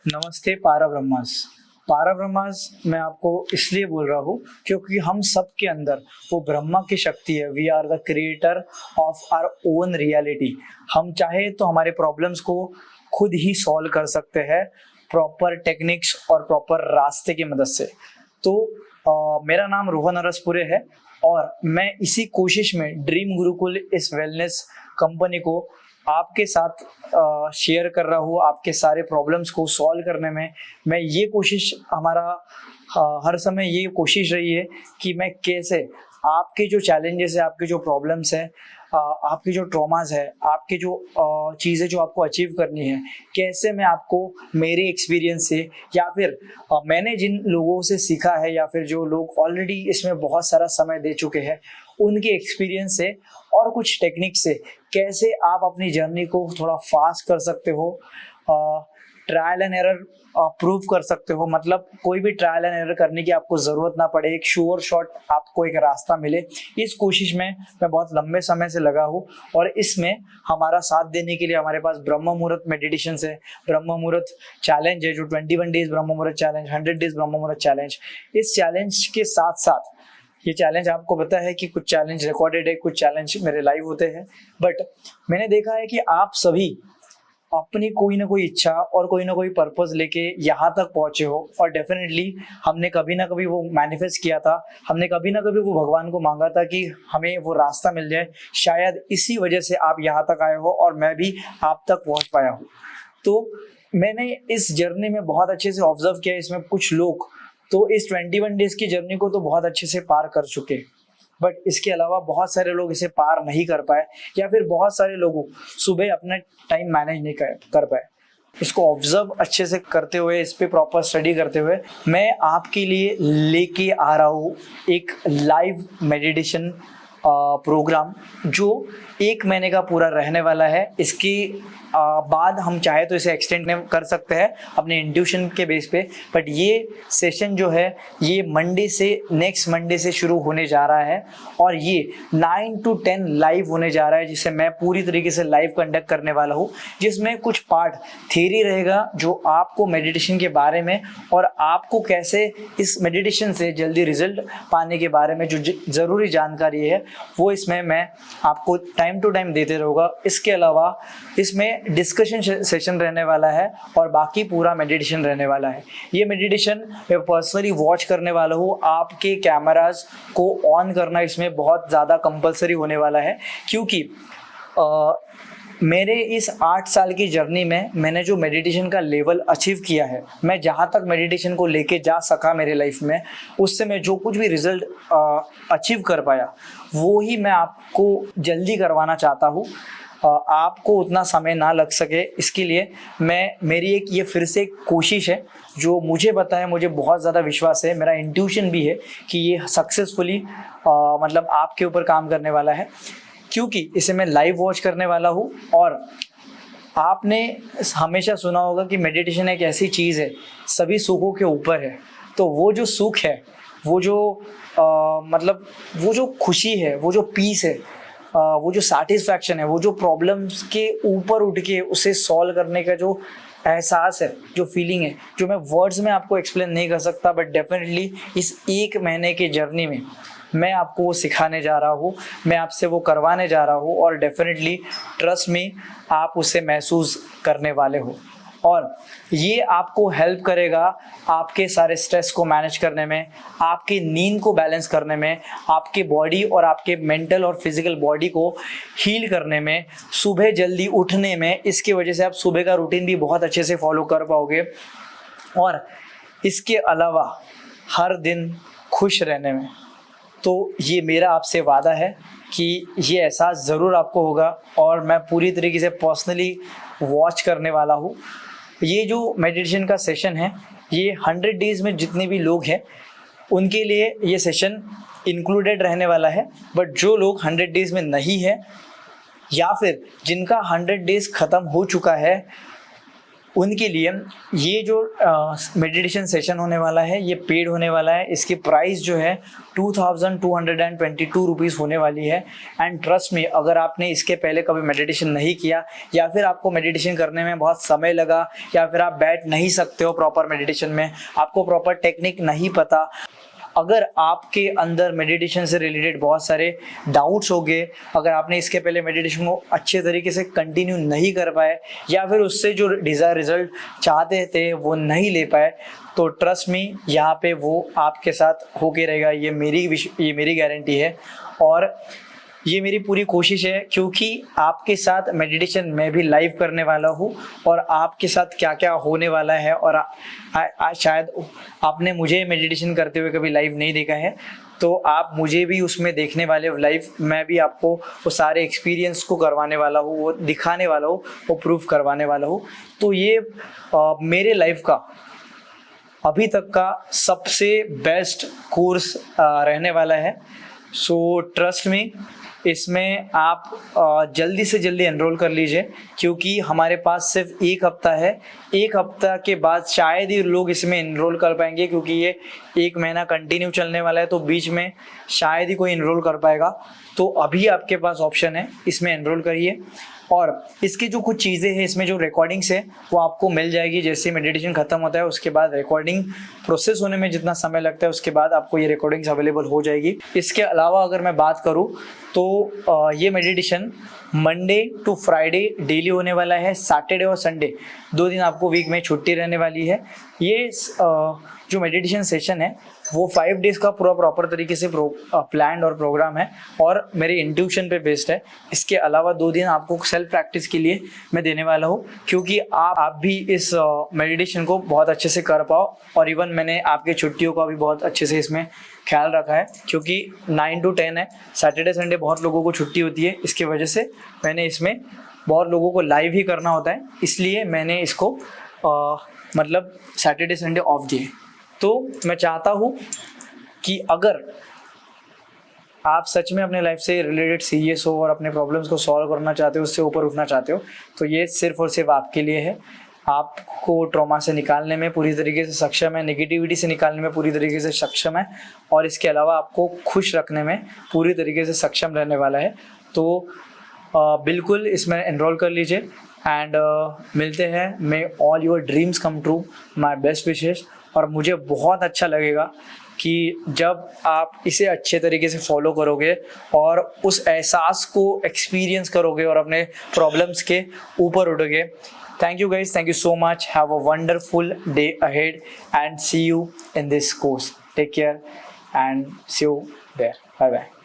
नमस्ते पाराब्रह्मास। पाराब्रह्मास मैं आपको इसलिए बोल रहा हूँ क्योंकि हम सब के अंदर वो ब्रह्मा की शक्ति है। We are the creator of our own reality. हम चाहे तो हमारे प्रॉब्लम्स को खुद ही सॉल्व कर सकते हैं प्रॉपर टेक्निक्स और प्रॉपर रास्ते की मदद से। तो मेरा नाम रोहन अरसपुरे है और मैं इसी कोशिश में ड्रीम गुरुकुल इस वेलनेस कंपनी को आपके साथ शेयर कर रहा हूँ। आपके सारे प्रॉब्लम्स को सॉल्व करने में मैं ये कोशिश हमारा हर समय ये कोशिश रही है कि मैं कैसे आपके जो चैलेंजेस है, आपके जो प्रॉब्लम्स है, आपके जो ट्रॉमास है, आपके जो चीज़ें जो आपको अचीव करनी है, कैसे मैं आपको मेरे एक्सपीरियंस से या फिर मैंने जिन लोगों से सीखा है या फिर जो लोग ऑलरेडी इसमें बहुत सारा समय दे चुके हैं उनके एक्सपीरियंस से और कुछ टेक्निक से कैसे आप अपनी जर्नी को थोड़ा फास्ट कर सकते हो, ट्रायल एंड एरर प्रूव कर सकते हो। मतलब कोई भी ट्रायल एंड एरर करने की आपको ज़रूरत ना पड़े, एक श्योर शॉट आपको एक रास्ता मिले। इस कोशिश में मैं बहुत लंबे समय से लगा हूँ और इसमें हमारा साथ देने के लिए हमारे पास ब्रह्म मुहूर्त मेडिटेशन है, ब्रह्म मुहूर्त चैलेंज है जो 21 डेज ब्रह्म मुहूर्त चैलेंज, 100 डेज ब्रह्म मुहूर्त चैलेंज। इस चैलेंज के साथ साथ ये चैलेंज आपको पता है कि कुछ चैलेंज रिकॉर्डेड है, कुछ चैलेंज मेरे लाइव होते हैं, बट मैंने देखा है कि आप सभी अपनी कोई ना कोई इच्छा और कोई ना कोई पर्पस लेके यहाँ तक पहुंचे हो। और डेफिनेटली हमने कभी ना कभी वो मैनिफेस्ट किया था, हमने कभी ना कभी वो भगवान को मांगा था कि हमें वो रास्ता मिल जाए। शायद इसी वजह से आप यहाँ तक आए हो और मैं भी आप तक पहुँच पाया हूँ। तो मैंने इस जर्नी में बहुत अच्छे से ऑब्जर्व किया। इसमें कुछ लोग तो इस 21 डेज की जर्नी को तो बहुत अच्छे से पार कर चुके, बट इसके अलावा बहुत सारे लोग इसे पार नहीं कर पाए या फिर बहुत सारे लोगों सुबह अपना टाइम मैनेज नहीं कर पाए। इसको ऑब्जर्व अच्छे से करते हुए, इस पे प्रॉपर स्टडी करते हुए मैं आपके लिए लेके आ रहा हूँ एक लाइव मेडिटेशन प्रोग्राम जो 1 महीने का पूरा रहने वाला है। इसके बाद हम चाहे तो इसे एक्सटेंड कर सकते हैं अपने इंट्यूशन के बेस पे, बट ये सेशन जो है ये मंडे से नेक्स्ट मंडे से शुरू होने जा रहा है और ये 9 to 10 लाइव होने जा रहा है, जिसे मैं पूरी तरीके से लाइव कंडक्ट करने वाला हूँ। जिसमें कुछ पार्ट थ्योरी रहेगा जो आपको मेडिटेशन के बारे में और आपको कैसे इस मेडिटेशन से जल्दी रिजल्ट पाने के बारे में जो ज़रूरी जानकारी है वो इसमें मैं आपको टाइम टू टाइम देते रहूँगा। इसके अलावा इसमें डिस्कशन सेशन रहने वाला है और बाकी पूरा मेडिटेशन रहने वाला है। ये मेडिटेशन मैं पर्सनली वॉच करने वाला हूँ। आपके कैमरास को ऑन करना इसमें बहुत ज़्यादा कंपलसरी होने वाला है क्योंकि मेरे इस 8 साल की जर्नी में मैंने जो मेडिटेशन का लेवल अचीव किया है, मैं जहाँ तक मेडिटेशन को लेके जा सका मेरे लाइफ में, उससे मैं जो कुछ भी रिजल्ट अचीव कर पाया वो ही मैं आपको जल्दी करवाना चाहता हूँ। आपको उतना समय ना लग सके इसके लिए मेरी एक ये फिर से एक कोशिश है जो मुझे पता है, मुझे बहुत ज़्यादा विश्वास है, मेरा इंट्यूशन भी है कि ये सक्सेसफुली मतलब आपके ऊपर काम करने वाला है क्योंकि इसे मैं लाइव वॉच करने वाला हूँ। और आपने हमेशा सुना होगा कि मेडिटेशन एक ऐसी चीज़ है सभी सुखों के ऊपर है। तो वो जो सुख है, वो जो मतलब वो जो खुशी है, वो जो पीस है, वो जो सेटिस्फैक्शन है, वो जो प्रॉब्लम्स के ऊपर उठ के उसे सॉल्व करने का जो एहसास है, जो फीलिंग है, जो मैं वर्ड्स में आपको एक्सप्लेन नहीं कर सकता, बट डेफिनेटली इस 1 महीने की जर्नी में मैं आपको वो सिखाने जा रहा हूँ, मैं आपसे वो करवाने जा रहा हूँ और डेफिनेटली ट्रस्ट मी आप उसे महसूस करने वाले हो। और ये आपको हेल्प करेगा आपके सारे स्ट्रेस को मैनेज करने में, आपकी नींद को बैलेंस करने में, आपके बॉडी और आपके मेंटल और फिजिकल बॉडी को हील करने में, सुबह जल्दी उठने में। इसकी वजह से आप सुबह का रूटीन भी बहुत अच्छे से फॉलो कर पाओगे और इसके अलावा हर दिन खुश रहने में। तो ये मेरा आपसे वादा है कि ये एहसास ज़रूर आपको होगा और मैं पूरी तरीके से पर्सनली वॉच करने वाला हूँ। ये जो मेडिटेशन का सेशन है ये 100 डेज़ में जितने भी लोग हैं उनके लिए ये सेशन इंक्लूडेड रहने वाला है, बट जो लोग 100 डेज़ में नहीं है या फिर जिनका 100 डेज़ ख़त्म हो चुका है उनके लिए ये जो मेडिटेशन सेशन होने वाला है ये पेड होने वाला है। इसकी प्राइस जो है 2222 रुपीज़ होने वाली है। एंड ट्रस्ट मी, अगर आपने इसके पहले कभी मेडिटेशन नहीं किया या फिर आपको मेडिटेशन करने में बहुत समय लगा या फिर आप बैठ नहीं सकते हो प्रॉपर मेडिटेशन में, आपको प्रॉपर टेक्निक नहीं पता, अगर आपके अंदर मेडिटेशन से रिलेटेड बहुत सारे डाउट्स हो गए, अगर आपने इसके पहले मेडिटेशन को अच्छे तरीके से कंटिन्यू नहीं कर पाए या फिर उससे जो डिज़ायर रिजल्ट चाहते थे वो नहीं ले पाए, तो ट्रस्ट मी, यहाँ पे वो आपके साथ होके रहेगा। ये मेरी गारंटी है और ये मेरी पूरी कोशिश है, क्योंकि आपके साथ मेडिटेशन मैं भी लाइव करने वाला हूँ और आपके साथ क्या क्या होने वाला है। और शायद आपने मुझे मेडिटेशन करते हुए कभी लाइव नहीं देखा है, तो आप मुझे भी उसमें देखने वाले हो लाइव। मैं भी आपको वो सारे एक्सपीरियंस को करवाने वाला हूँ, वो दिखाने वाला हूँ, वो प्रूफ करवाने वाला हूँ। तो ये मेरे लाइफ का अभी तक का सबसे बेस्ट कोर्स रहने वाला है। सो ट्रस्ट मी, इसमें आप जल्दी से जल्दी एनरोल कर लीजिए, क्योंकि हमारे पास सिर्फ एक हफ्ता है। एक हफ्ता के बाद शायद ही लोग इसमें एनरोल कर पाएंगे, क्योंकि ये 1 महीना कंटिन्यू चलने वाला है, तो बीच में शायद ही कोई एनरोल कर पाएगा। तो अभी आपके पास ऑप्शन है, इसमें एनरोल करिए। और इसकी जो कुछ चीज़ें हैं, इसमें जो रिकॉर्डिंग्स है वो आपको मिल जाएगी। जैसे मेडिटेशन ख़त्म होता है उसके बाद रिकॉर्डिंग प्रोसेस होने में जितना समय लगता है, उसके बाद आपको ये रिकॉर्डिंग्स अवेलेबल हो जाएगी। इसके अलावा अगर मैं बात करूँ तो ये meditation Monday to Friday daily होने वाला है। सैटरडे और संडे 2 दिन आपको वीक में छुट्टी रहने वाली है। ये जो मेडिटेशन सेशन है वो 5 डेज़ का पूरा प्रॉपर तरीके से प्लान और प्रोग्राम है और मेरे इंट्यूशन पे बेस्ड है। इसके अलावा 2 दिन आपको सेल्फ प्रैक्टिस के लिए मैं देने वाला हूँ, क्योंकि आप भी इस मेडिटेशन को बहुत अच्छे से कर पाओ। और इवन मैंने आपके छुट्टियों का भी बहुत अच्छे से इसमें ख्याल रखा है, क्योंकि 9 to 10 है, सैटरडे संडे बहुत लोगों को छुट्टी होती है। इसकी वजह से मैंने इसमें बहुत लोगों को लाइव ही करना होता है, इसलिए मैंने इसको मतलब सैटरडे संडे ऑफ दिए। तो मैं चाहता हूँ कि अगर आप सच में अपने लाइफ से रिलेटेड सीरियस हो और अपने प्रॉब्लम्स को सॉल्व करना चाहते हो, उससे ऊपर उठना चाहते हो, तो ये सिर्फ और सिर्फ आपके लिए है। आपको ट्रॉमा से निकालने में पूरी तरीके से सक्षम है, नेगेटिविटी से निकालने में पूरी तरीके से सक्षम है, और इसके अलावा आपको खुश रखने में पूरी तरीके से सक्षम रहने वाला है। तो बिल्कुल इसमें एनरोल कर लीजिए एंड मिलते हैं। May all your dreams come true, my best wishes. और मुझे बहुत अच्छा लगेगा कि जब आप इसे अच्छे तरीके से फॉलो करोगे और उस एहसास को एक्सपीरियंस करोगे और अपने प्रॉब्लम्स के ऊपर उठोगे। Thank you guys, thank you so much. Have a wonderful day ahead and see you in this course. Take care and see you there. Bye bye.